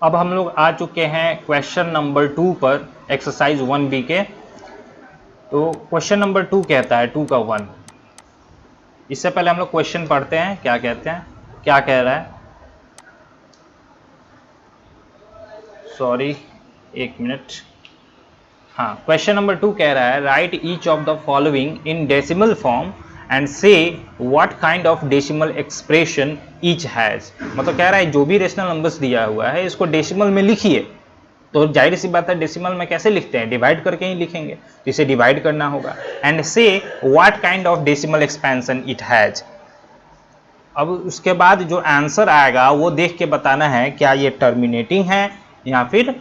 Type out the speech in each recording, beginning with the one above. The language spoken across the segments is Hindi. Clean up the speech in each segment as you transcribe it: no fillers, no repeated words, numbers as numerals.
अब हम लोग आ चुके हैं क्वेश्चन नंबर 2 पर, एक्सरसाइज 1B के। तो क्वेश्चन नंबर 2 कहता है 2 का 1। इससे पहले हम लोग क्वेश्चन पढ़ते हैं, क्या कहते हैं, क्या कह रहा है। सॉरी, एक मिनट। हाँ, क्वेश्चन नंबर 2 कह रहा है write each of the following in decimal form and say what kind of decimal expression each has. मतलब कह रहा है जो भी रेशनल नंबर्स दिया हुआ है इसको डेसिमल में लिखिए। तो जाहिर सी बात है डेसिमल में कैसे लिखते हैं, डिवाइड करके ही लिखेंगे, तो इसे डिवाइड करना होगा। And say what kind of decimal expansion it has. अब उसके बाद जो आंसर आएगा वो देख के बताना है क्या ये टर्मिनेटिंग है या फिर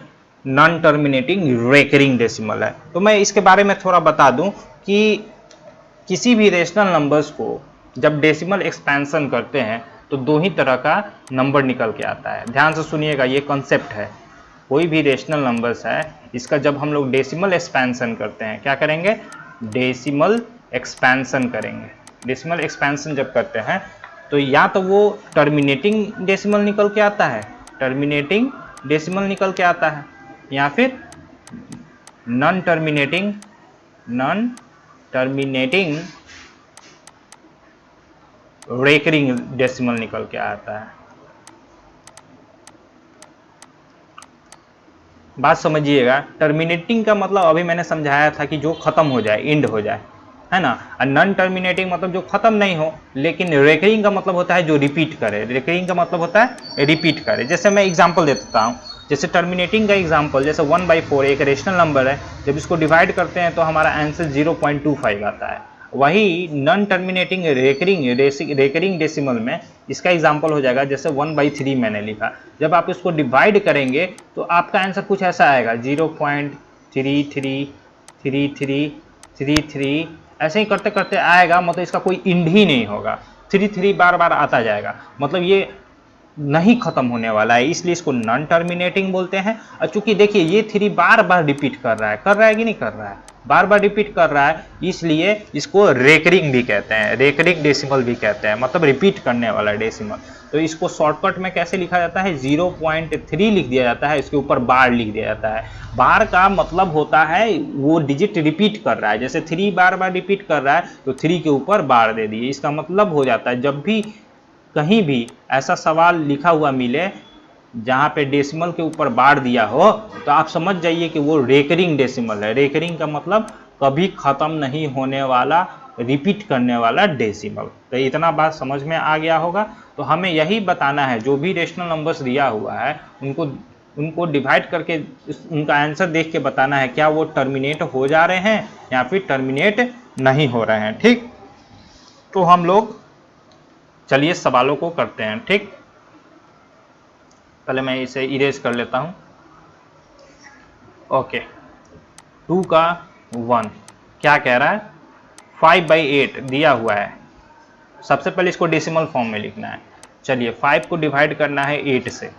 नॉन टर्मिनेटिंग रेकरिंग डेसिमल है। तो मैं इसके बारे में थोड़ा बता दूं कि किसी भी रेशनल नंबर्स को जब डेसिमल एक्सपेंशन करते हैं तो दो ही तरह का नंबर निकल के आता है। ध्यान से सुनिएगा, ये कॉन्सेप्ट है। कोई भी रेशनल नंबर्स है इसका जब हम लोग डेसिमल एक्सपेंशन करते हैं, क्या करेंगे, डेसिमल एक्सपेंशन करेंगे। डेसिमल एक्सपेंशन जब करते हैं तो या तो वो टर्मिनेटिंग डेसिमल निकल के आता है, टर्मिनेटिंग डेसिमल निकल के आता है, या फिर नॉन टर्मिनेटिंग रेकरिंग डेसिमल निकल के आता है। बात समझिएगा, टर्मिनेटिंग का मतलब अभी मैंने समझाया था कि जो खत्म हो जाए, एंड हो जाए, है ना। और नॉन टर्मिनेटिंग मतलब जो खत्म नहीं हो, लेकिन रेकरिंग का मतलब होता है जो रिपीट करे। रेकरिंग का मतलब होता है रिपीट करे। जैसे मैं एग्जांपल देता हूँ, जैसे टर्मिनेटिंग का एग्जांपल, जैसे 1/4 एक रेशनल नंबर है, जब इसको डिवाइड करते हैं तो हमारा आंसर 0.25 आता है। वही नॉन टर्मिनेटिंग रेकरिंग डेसिमल में इसका एग्जांपल हो जाएगा, जैसे 1/3 मैंने लिखा, जब आप इसको डिवाइड करेंगे तो आपका आंसर कुछ ऐसा आएगा 0.333333, ऐसे ही करते करते आएगा। मतलब इसका कोई इंड ही नहीं होगा, 33 बार बार आता जाएगा। मतलब ये नहीं खत्म होने वाला है, इसलिए इसको नॉन टर्मिनेटिंग बोलते हैं। और चूंकि देखिए ये 3 बार बार रिपीट कर रहा है कि नहीं कर रहा है, बार बार रिपीट कर रहा है, इसलिए इसको रेकरिंग भी कहते हैं, रेकरिंग डेसिमल भी कहते हैं, मतलब रिपीट करने वाला डेसिमल। तो इसको शॉर्टकट में कैसे लिखा जाता है, 0.3 लिख दिया जाता है, इसके ऊपर बार लिख दिया जाता है। बार का मतलब होता है वो डिजिट रिपीट कर रहा है, जैसे 3 बार बार रिपीट कर रहा है तो 3 के ऊपर बार दे दिए। इसका मतलब हो जाता है जब भी कहीं भी ऐसा सवाल लिखा हुआ मिले जहाँ पे डेसिमल के ऊपर बार दिया हो, तो आप समझ जाइए कि वो रेकरिंग डेसिमल है। रेकरिंग का मतलब कभी खत्म नहीं होने वाला, रिपीट करने वाला डेसिमल। तो इतना बात समझ में आ गया होगा। तो हमें यही बताना है, जो भी रेशनल नंबर्स दिया हुआ है उनको डिवाइड करके उनका आंसर देख के बताना है क्या वो टर्मिनेट हो जा रहे हैं या फिर टर्मिनेट नहीं हो रहे हैं। ठीक, तो हम लोग चलिए सवालों को करते हैं। ठीक, पहले मैं इसे इरेज कर लेता हूं। ओके, 2 का 1 क्या कह रहा है, 5/8 दिया हुआ है। सबसे पहले इसको डेसिमल फॉर्म में लिखना है। चलिए 5 को डिवाइड करना है 8 से,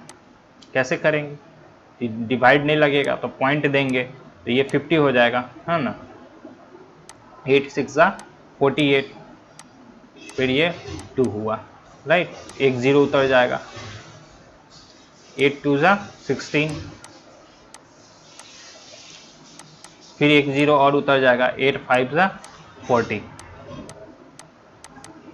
कैसे करेंगे, डिवाइड नहीं लगेगा तो पॉइंट देंगे तो ये 50 हो जाएगा, है ना। 8 6 48, फिर ये 2 हुआ, राइट, एक 0 उतर जाएगा, 8 2 16, फिर एक 0 और उतर जाएगा, 8 5 40।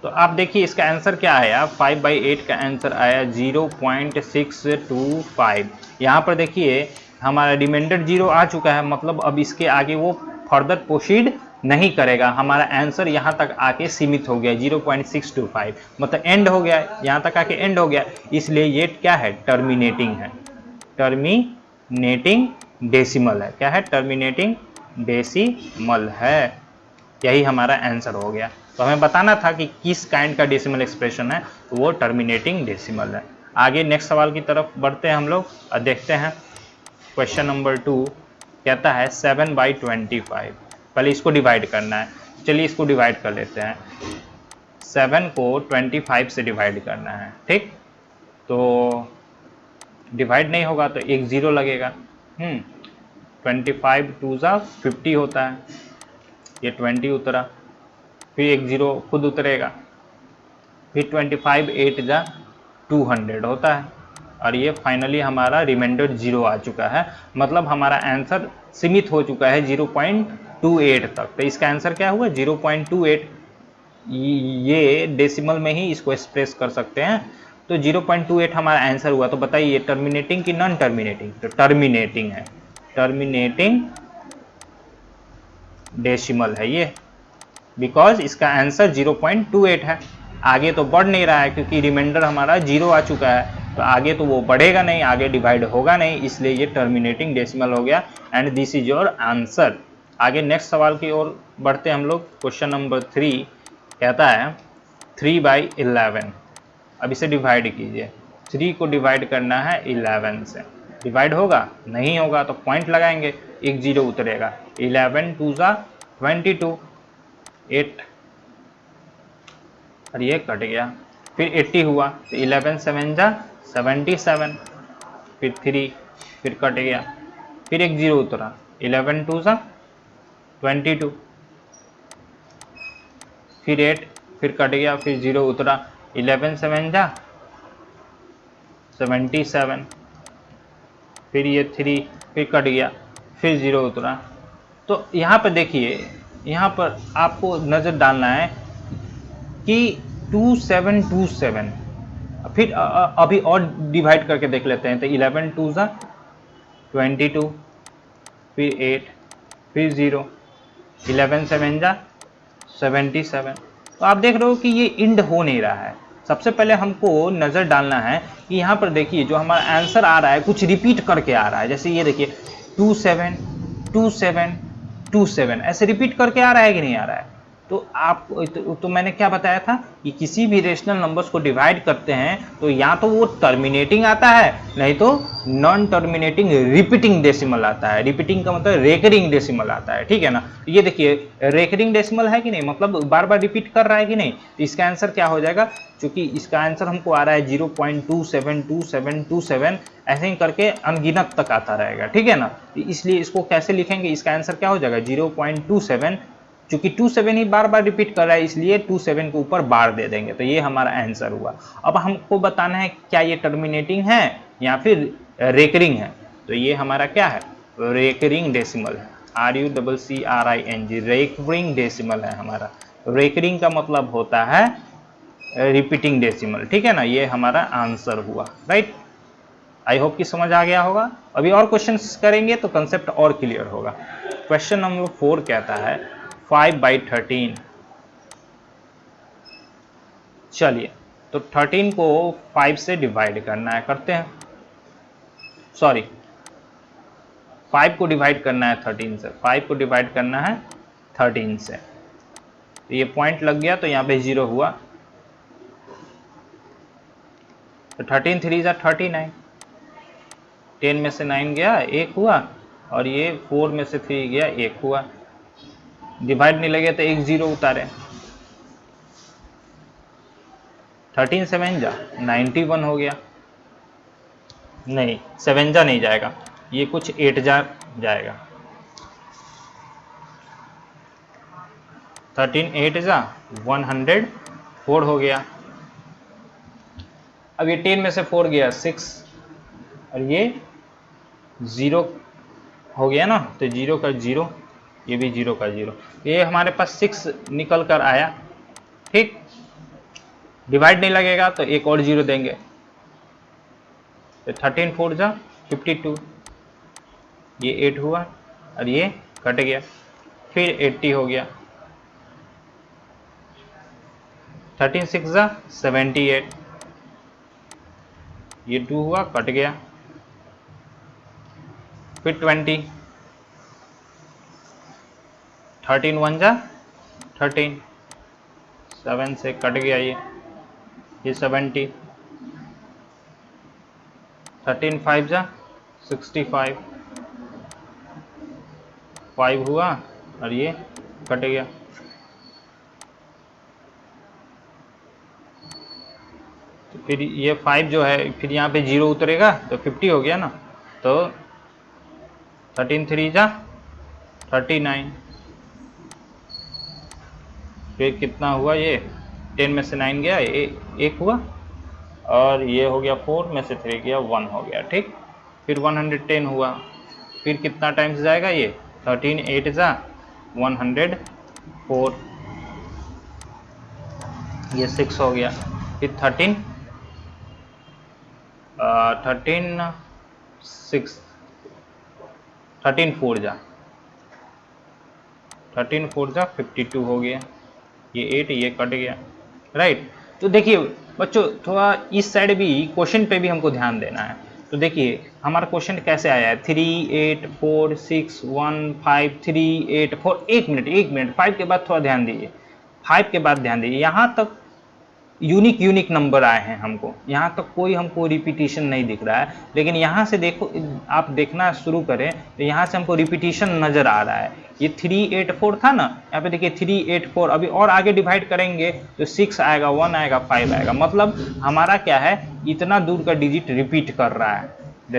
तो आप देखिए इसका आंसर क्या आया, 5/8 का आंसर आया 0.625। यहाँ पर देखिए हमारा रिमाइंडर 0 आ चुका है, मतलब अब इसके आगे वो फर्दर प्रोसीड नहीं करेगा। हमारा आंसर यहाँ तक आके सीमित हो गया 0.625, मतलब एंड हो गया, यहाँ तक आके एंड हो गया, इसलिए ये क्या है, टर्मिनेटिंग है, टर्मिनेटिंग डेसिमल है। क्या है, टर्मिनेटिंग डेसिमल है। यही हमारा आंसर हो गया। तो हमें बताना था कि किस काइंड का डेसिमल एक्सप्रेशन है, तो वो टर्मिनेटिंग डेसिमल है। आगे नेक्स्ट सवाल की तरफ बढ़ते हैं हम लोग और देखते हैं। क्वेश्चन नंबर 2 कहता है 7/25। पहले इसको डिवाइड करना है, चलिए इसको डिवाइड कर लेते हैं। 7 को 25 से डिवाइड करना है। ठीक, तो डिवाइड नहीं होगा तो एक 0 लगेगा। 25 2 50 होता है, ये 20 उतरा, फिर एक 0 खुद उतरेगा, फिर 25 8 200 होता है, और ये फाइनली हमारा रिमाइंडर 0 आ चुका है, मतलब हमारा आंसर सीमित हो चुका है 0.28 तक। तो इसका आंसर क्या हुआ 0.28। ये डेसिमल में ही इसको एक्सप्रेस कर सकते हैं। तो 0.28 हमारा आंसर हुआ। तो बताइए टर्मिनेटिंग कि नॉन टर्मिनेटिंग? तो टर्मिनेटिंग है, टर्मिनेटिंग डेसिमल है ये, बिकॉज इसका आंसर 0.28 है। आगे तो बढ़ नहीं रहा है क्योंकि रिमाइंडर हमारा 0 आ चुका है, तो आगे तो वो बढ़ेगा नहीं, आगे डिवाइड होगा नहीं, इसलिए ये टर्मिनेटिंग डेसिमल हो गया and this is your answer. आगे नेक्स्ट सवाल की ओर बढ़ते हैं हम लोग। क्वेश्चन नंबर 3 कहता है 3/11। अब इसे डिवाइड कीजिए। 3 को डिवाइड करना है 11 से, डिवाइड होगा? नहीं होगा, तो पॉइंट लगाएंगे, एक 0 उतरेगा। 11 2 ज़ा 22, 8 और ये कट गया। फिर 80 हुआ, तो 11 7 जा 77, फिर 3, फिर कट गया, फिर एक 0 उतरा, 11 2 जा 22, फिर 8, फिर कट गया, फिर 0 उतरा, 11 7 जा 77, फिर ये 3, फिर कट गया, फिर 0 उतरा। तो यहाँ पर देखिए, यहाँ पर आपको नज़र डालना है कि 2727, फिर अभी और डिवाइड करके देख लेते हैं। तो 11 2 ज़ा 22, फिर 8, फिर 0, 11 7 जा 77। तो आप देख रहे हो कि ये इंड हो नहीं रहा है। सबसे पहले हमको नज़र डालना है कि यहाँ पर देखिए जो हमारा आंसर आ रहा है कुछ रिपीट करके आ रहा है। जैसे ये देखिए 27 27 27 ऐसे रिपीट करके आ रहा है कि नहीं आ रहा है? तो आप तो मैंने क्या बताया था कि किसी भी रेशनल नंबर्स को डिवाइड करते हैं तो या तो वो टर्मिनेटिंग आता है, नहीं तो नॉन टर्मिनेटिंग रिपीटिंग डेसिमल आता है। रिपीटिंग का मतलब रेकरिंग डेसिमल आता है, ठीक है ना। ये देखिए रेकरिंग डेसिमल है कि नहीं, मतलब बार बार रिपीट कर रहा है कि नहीं। तो इसका आंसर क्या हो जाएगा, क्योंकि इसका आंसर हमको आ रहा है 0.272727, ऐसे ही करके अनगिनत तक आता रहेगा, ठीक है ना। इसलिए इसको कैसे लिखेंगे, इसका आंसर क्या हो जाएगा 0.27, चूंकि 27 ही बार बार रिपीट कर रहा है इसलिए 27 के ऊपर बार दे देंगे। तो ये हमारा आंसर हुआ। अब हमको बताना है क्या ये टर्मिनेटिंग है या फिर रेकरिंग है। तो ये हमारा क्या है, रेकरिंग डेसिमल है, RUCCRING, रेकरिंग डेसिमल है हमारा। रेकरिंग का मतलब होता है रिपीटिंग डेसिमल, ठीक है ना। ये हमारा आंसर हुआ, राइट। आई होप कि समझ आ गया होगा। अभी और क्वेश्चंस करेंगे तो कंसेप्ट और क्लियर होगा। क्वेश्चन नंबर 4 कहता है 5/13। चलिए, तो 13 को 5 से डिवाइड करना है, करते हैं। सॉरी, 5 को डिवाइड करना है 13 से, 5 को डिवाइड करना है 13 से। तो ये पॉइंट लग गया, तो यहाँ पे 0 हुआ। तो 13 3 जा 39, 10 में से 9 गया 1 हुआ, और ये 4 में से 3 गया 1 हुआ। डिवाइड नहीं लगे तो एक 0 उतारे। 13 7 जा 91 हो गया। नहीं, 7 जा नहीं जाएगा, ये कुछ 8 जा जाएगा। 13 8 जा 104 हो गया। अब ये 10 में से 4 गया 6, और ये 0 हो गया ना, तो 0 का 0, ये भी 0 का 0, ये हमारे पास 6 निकल कर आया, ठीक। डिवाइड नहीं लगेगा तो एक और 0 देंगे। तो 13 4 जा 52, ये 8 हुआ और ये कट गया, फिर 80 हो गया। 13 6 जा 78, ये 2 हुआ, कट गया, फिर 20, 13 1 जा 13, 7 से कट गया, ये 70, 13 5 जा 65, 5 हुआ और ये कट गया। तो फिर ये 5 जो है, फिर यहाँ पे 0 उतरेगा तो 50 हो गया ना। तो 13 3 जा 39, फिर कितना हुआ, ये 10 में से 9 गया, 1 हुआ, और ये हो गया 4 में से 3 गया 1 हो गया, ठीक। फिर 110 हुआ, फिर कितना टाइम्स जाएगा ये 13 8 जा 104, ये 6 हो गया। फिर 13 6 13 4 जा 52 हो गया, ये 8 ये कट गया, राइट। तो देखिए बच्चों थोड़ा इस साइड भी क्वेश्चन पे भी हमको ध्यान देना है। तो देखिए हमारा क्वेश्चन कैसे आया है 3 8 4 6 1 5 3 8 4। एक मिनट 5 के बाद थोड़ा ध्यान दीजिए, 5 के बाद ध्यान दीजिए, यहाँ तक यूनिक नंबर आए हैं हमको, यहाँ तक कोई हमको रिपीटिशन नहीं दिख रहा है। लेकिन यहाँ से देखो, आप देखना शुरू करें तो यहाँ से हमको रिपीटिशन नज़र आ रहा है। ये 384 था ना, यहाँ पे देखिए 384, अभी और आगे डिवाइड करेंगे तो 6 आएगा 1 आएगा 5 आएगा, मतलब हमारा क्या है इतना दूर का डिजिट रिपीट कर रहा है।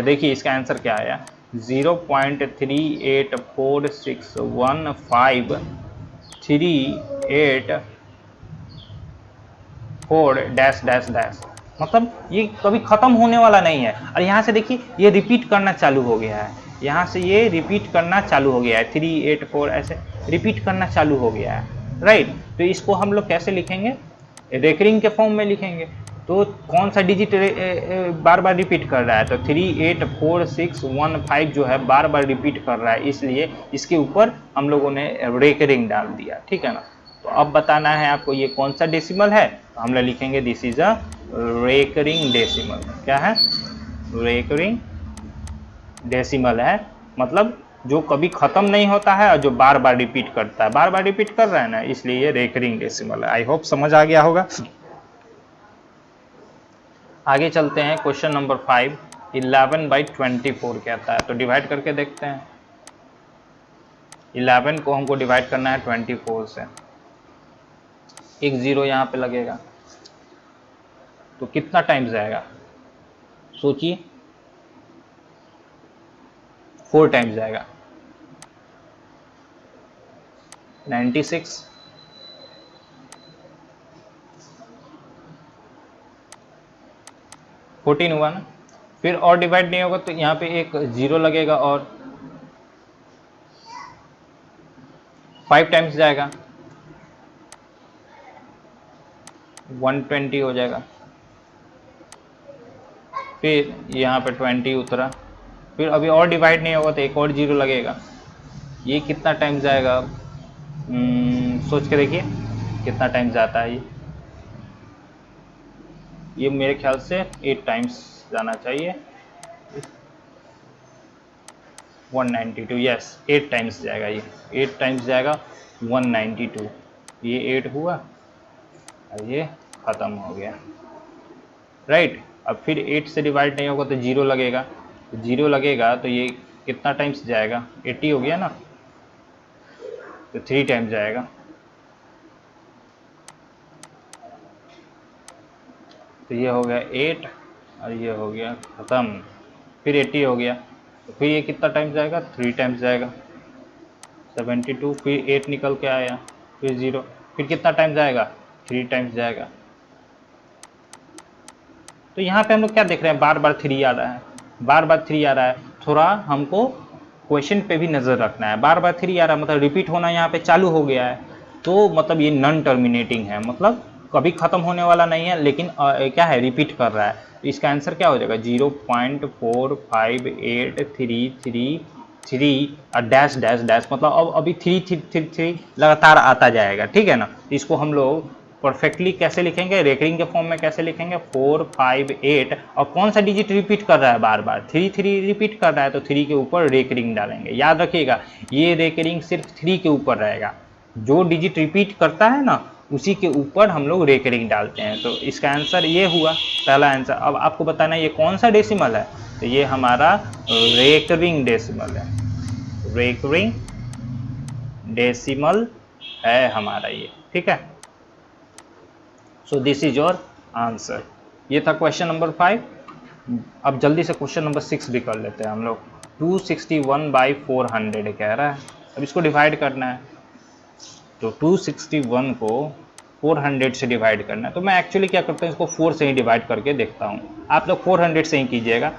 देखिए इसका आंसर क्या आया 0.384615384 डैश डैश डैश, मतलब ये कभी खत्म होने वाला नहीं है। और यहाँ से देखिए ये रिपीट करना चालू हो गया है, यहाँ से ये रिपीट करना चालू हो गया है 384 ऐसे रिपीट करना चालू हो गया है, राइट। तो इसको हम लोग कैसे लिखेंगे, रेकरिंग के फॉर्म में लिखेंगे। तो कौन सा डिजिट बार बार रिपीट कर रहा है, तो 38461 जो है बार बार रिपीट कर रहा है, इसलिए इसके ऊपर हम लोगों ने रेकरिंग डाल दिया, ठीक है ना। तो अब बताना है आपको ये कौन सा डेसिमल है, तो हम लोग लिखेंगे this is a recurring decimal. क्या है, रेकरिंग डेसिमल है, मतलब जो कभी खत्म नहीं होता है और जो बार बार रिपीट करता है, बार बार रिपीट कर रहा है ना, इसलिए ये रेकरिंग डेसिमल है। आई होप समझ आ गया होगा। आगे चलते हैं क्वेश्चन नंबर 5, 11/24 कहता है, तो डिवाइड करके देखते हैं। 11 को हमको डिवाइड करना है 24 से, एक 0 यहाँ पे लगेगा, तो कितना टाइम जाएगा सोचिए, 4 टाइम्स जाएगा 96, 14 हुआ ना। फिर और डिवाइड नहीं होगा तो यहाँ पे एक 0 लगेगा और 5 टाइम्स जाएगा 120 हो जाएगा। फिर यहाँ पे 20 उतरा, फिर अभी और डिवाइड नहीं होगा तो एक और 0 लगेगा, ये कितना टाइम जाएगा सोच के देखिए कितना टाइम जाता है ये मेरे ख्याल से 8 टाइम्स जाना चाहिए, 192, यस 8 टाइम्स जाएगा, ये 8 टाइम्स जाएगा 192, ये 8 हुआ और ये ख़त्म हो गया, राइट। अब फिर 8 से डिवाइड नहीं होगा तो 0 लगेगा, तो 0 लगेगा तो ये कितना टाइम्स जाएगा 80 हो गया ना, तो 3 टाइम्स जाएगा, तो ये हो गया 8 और ये हो गया ख़त्म। फिर 80 हो गया तो फिर ये कितना टाइम जाएगा 3 टाइम्स जाएगा 72, फिर 8 निकल के आया, फिर 0, फिर कितना टाइम जाएगा 3 टाइम्स जाएगा। तो यहाँ पे हम लोग क्या देख रहे हैं, बार बार 3 आ रहा है, बार बार 3 आ रहा है, थोड़ा हमको क्वेश्चन पे भी नज़र रखना है। बार बार 3 आ रहा है मतलब रिपीट होना यहाँ पे चालू हो गया है, तो मतलब ये नॉन टर्मिनेटिंग है, मतलब कभी ख़त्म होने वाला नहीं है, लेकिन क्या है रिपीट कर रहा है। तो इसका आंसर क्या हो जाएगा 0.458333 और डैश डैश डैश, मतलब अब अभी 3 लगातार आता जाएगा, ठीक है ना। तो इसको हम लोग परफेक्टली कैसे लिखेंगे, रेकरिंग के फॉर्म में कैसे लिखेंगे 458, और कौन सा डिजिट रिपीट कर रहा है बार बार 3 रिपीट कर रहा है, तो 3 के ऊपर रेकरिंग डालेंगे। याद रखिएगा ये रेकरिंग सिर्फ 3 के ऊपर रहेगा, जो डिजिट रिपीट करता है ना उसी के ऊपर हम लोग रेकरिंग डालते हैं। तो इसका आंसर ये हुआ पहला आंसर। अब आपको बताना है ये कौन सा डेसिमल है, तो ये हमारा रेकरिंग डेसिमल है, रेकरिंग डेसिमल है हमारा ये, ठीक है। So this is your answer. ये था क्वेश्चन नंबर 5। अब जल्दी से क्वेश्चन नंबर 6 भी कर लेते हैं हम लोग। 261/400 कह रहा है, अब इसको डिवाइड करना है। तो 261 को 400 से डिवाइड करना है। तो मैं एक्चुअली क्या करता हूँ, इसको 4 से ही डिवाइड करके देखता हूँ। आप लोग 400 से ही कीजिएगा,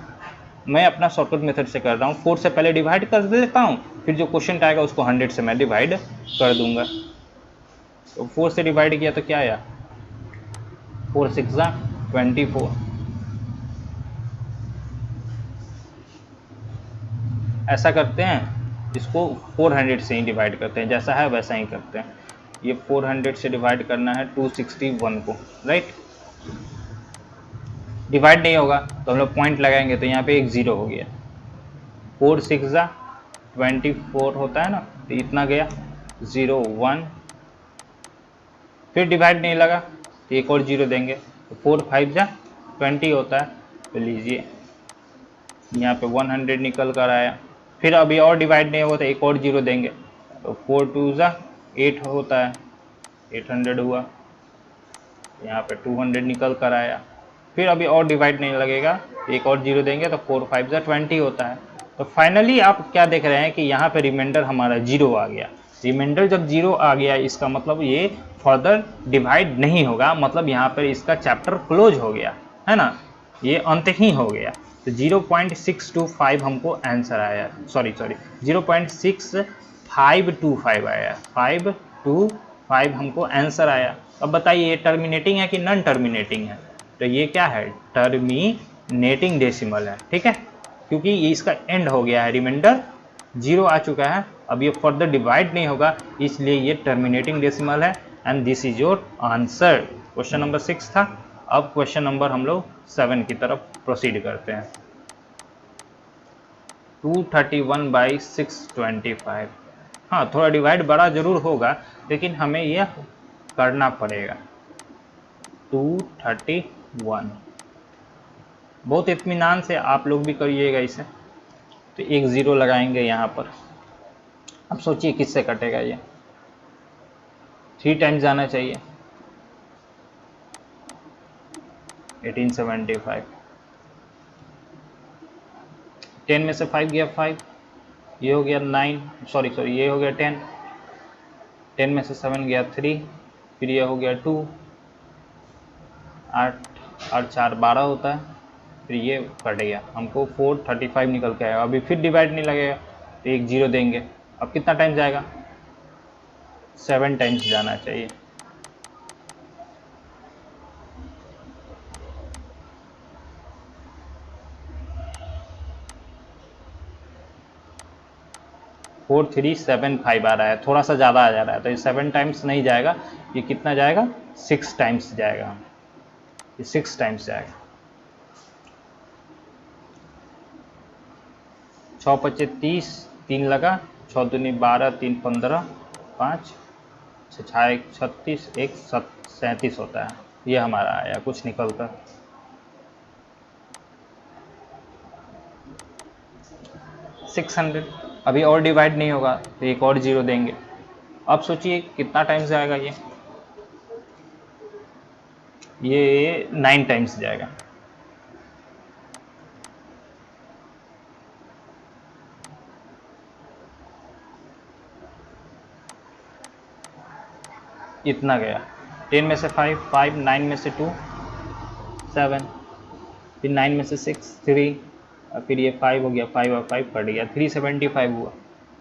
मैं अपना शॉर्टकट मेथड से कर रहा हूँ। 4 से पहले डिवाइड कर देता हूँ, फिर जो क्वेश्चन आएगा उसको 100 से मैं डिवाइड कर दूंगा। तो 4 से डिवाइड किया तो क्या आया, 4 6 24। ऐसा करते हैं, इसको 400 से ही डिवाइड करते हैं, जैसा है वैसा ही करते हैं। ये 400 से डिवाइड करना है 261 को, राइट। डिवाइड नहीं होगा तो हम लोग पॉइंट लगाएंगे, तो यहाँ पे एक 0 हो गया। 4 6 24 होता है ना, तो इतना गया 0 1। फिर डिवाइड नहीं लगा तो एक और 0 देंगे, तो 4 5 20 होता है। तो लीजिए यहाँ पे 100 निकल कर आया। फिर अभी और डिवाइड नहीं होगा तो एक और 0 देंगे, तो 4 2 8 होता है, 800 हुआ। यहाँ पे 200 निकल कर आया। फिर अभी और डिवाइड नहीं लगेगा, एक और 0 देंगे तो 4 5 20 होता है। तो फाइनली आप क्या देख रहे हैं कि यहाँ पे रिमाइंडर हमारा 0 आ गया। रिमाइंडर जब 0 आ गया, इसका मतलब ये फर्दर डिवाइड नहीं होगा, मतलब यहाँ पर इसका चैप्टर क्लोज हो गया है ना, ये अंत ही हो गया। तो 0.625 हमको आंसर आया, सॉरी 0.6525 आया, 525 हमको आंसर आया। अब बताइए ये टर्मिनेटिंग है कि नॉन टर्मिनेटिंग है? तो ये क्या है, टर्मिनेटिंग डेसिमल है, ठीक है, क्योंकि ये इसका एंड हो गया है, रिमाइंडर 0 आ चुका है, अब ये फर्दर डिवाइड नहीं होगा, इसलिए ये टर्मिनेटिंग डेसिमल है। And this is your answer. Question number 6 था। अब क्वेश्चन नंबर हम लोग 7 की तरफ प्रोसीड करते हैं। 231/625। हाँ, थोड़ा डिवाइड बड़ा जरूर होगा, लेकिन हमें यह करना पड़ेगा। 231, बहुत इत्मीनान से आप लोग भी करिएगा इसे। तो एक 0 लगाएंगे यहाँ पर। अब सोचिए किससे कटेगा ये, 3 टाइम्स जाना चाहिए, 1875। 10 में से 5 गया 5, ये हो गया 9, सॉरी ये हो गया 10, 10 में से 7 गया 3, फिर ये हो गया 2, 8 और 4 12 होता है, फिर ये कट गया, हमको 435 निकल के आएगा। अभी फिर डिवाइड नहीं लगेगा तो एक 0 देंगे। अब कितना टाइम जाएगा, 7 टाइम्स जाना चाहिए। फोर 375 आ रहा है, थोड़ा सा ज़्यादा आ जा रहा है, तो ये 7 टाइम्स नहीं जाएगा, ये कितना जाएगा, 6 टाइम्स जाएगा, ये 6 टाइम्स जाएगा। 6 25 30, 3 लगा, 6 दूनी 12, 3 15, 5 6 1 36, 1 37 होता है। ये हमारा आया कुछ निकल कर। 600। अभी और डिवाइड नहीं होगा तो एक और 0 देंगे। अब सोचिए कितना टाइम्स जाएगा ये 9 टाइम्स जाएगा। इतना गया, 10 में से 5 5, 9 में से 2 7, फिर 9 में से 6 3, और फिर ये 5 हो गया, 5 और 5 कट गया, 375 हुआ।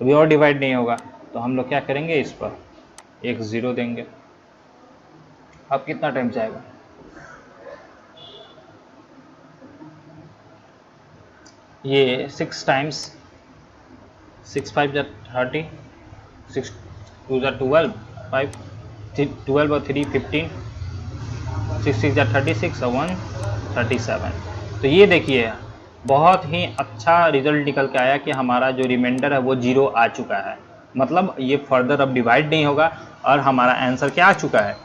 अभी और डिवाइड नहीं होगा तो हम लोग क्या करेंगे, इस पर एक 0 देंगे। अब कितना टाइम जाएगा, ये 6 टाइम्स, 6 5 30, 6 2 12, 5 12 और 3 15, 6 6 36 और 1 37। तो ये देखिए बहुत ही अच्छा रिजल्ट निकल के आया कि हमारा जो रिमाइंडर है वो 0 आ चुका है, मतलब ये फर्दर अब डिवाइड नहीं होगा, और हमारा आंसर क्या आ चुका है,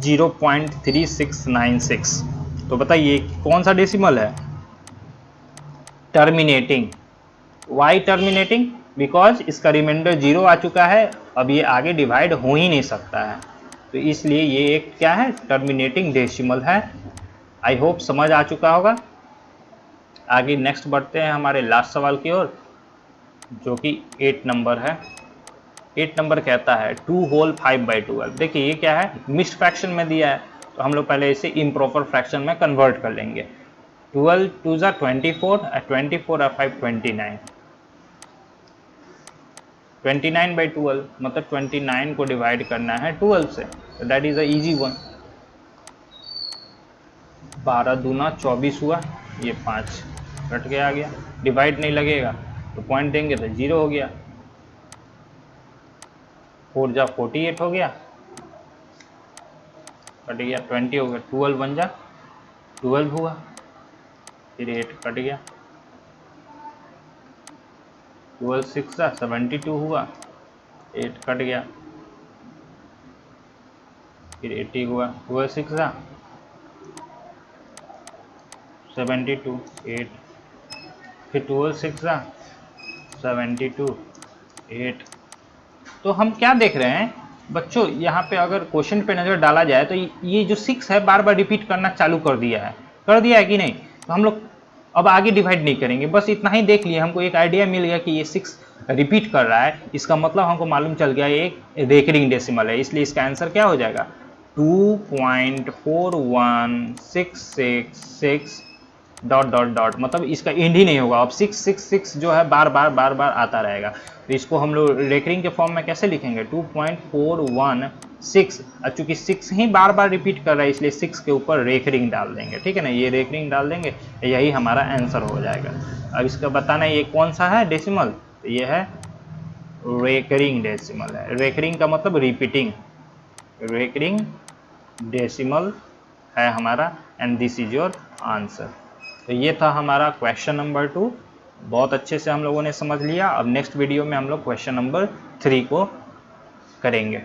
0.3696। तो बताइए कौन सा डेसिमल है, टर्मिनेटिंग। वाई टर्मिनेटिंग, बिकॉज इसका रिमाइंडर 0 आ चुका है, अब ये आगे डिवाइड हो ही नहीं सकता है, तो इसलिए ये एक क्या है, टर्मिनेटिंग डेसिमल है। आई होप समझ आ चुका होगा। आगे नेक्स्ट बढ़ते हैं हमारे लास्ट सवाल की ओर, जो कि 8 नंबर है। 8 नंबर कहता है 2 होल 5/12। देखिए ये क्या है, मिक्स्ड फ्रैक्शन में दिया है, तो हम लोग पहले इसे इम्प्रॉपर फ्रैक्शन में कन्वर्ट कर लेंगे। 12 2 ज़ा 24, 24 और 5 29, 29/12 मतलब 29 को डिवाइड करना है 12 से, तो that is a easy one. 12 दूना 24 हुआ, ये 5 कट के आ गया, डिवाइड नहीं लगेगा तो पॉइंट देंगे तो 0 हो गया। 4 जा 48 हो गया, कट गया, 20 हो गया, 12 बन जा 12 हुआ, फिर 8 कट गया, 12 6 जा 72 हुआ, 8 कट गया, फिर 80 हुआ, 12 6 जा 72, 8, फिर 12 6 जा 72, 8। तो हम क्या देख रहे हैं बच्चों, यहाँ पे अगर क्वेश्चन पे नज़र डाला जाए तो ये जो 6 है बार बार रिपीट करना चालू कर दिया है कि नहीं। तो हम लोग अब आगे डिवाइड नहीं करेंगे, बस इतना ही देख लिए, हमको एक आइडिया मिल गया कि ये 6 रिपीट कर रहा है, इसका मतलब हमको मालूम चल गया ये एक रेकरिंग डेसिमल है, इसलिए इसका आंसर क्या हो जाएगा 2.41666 डॉट डॉट डॉट, मतलब इसका एंड ही नहीं होगा। अब 666 जो है बार बार आता रहेगा, तो इसको हम लोग रेकरिंग के फॉर्म में कैसे लिखेंगे 2.416, और चूंकि 6 ही बार बार रिपीट कर रहा है इसलिए 6 के ऊपर रेकरिंग डाल देंगे, ठीक है ना, ये रेकरिंग डाल देंगे, यही हमारा आंसर हो जाएगा। अब इसका बताना ये कौन सा है डेसिमल, तो ये है रेकरिंग डेसिमल है। रेकरिंग का मतलब रिपीटिंग, रेकरिंग डेसिमल है हमारा, and this is your answer. तो ये था हमारा क्वेश्चन नंबर 2, बहुत अच्छे से हम लोगों ने समझ लिया। अब नेक्स्ट वीडियो में हम लोग क्वेश्चन नंबर 3 को करेंगे।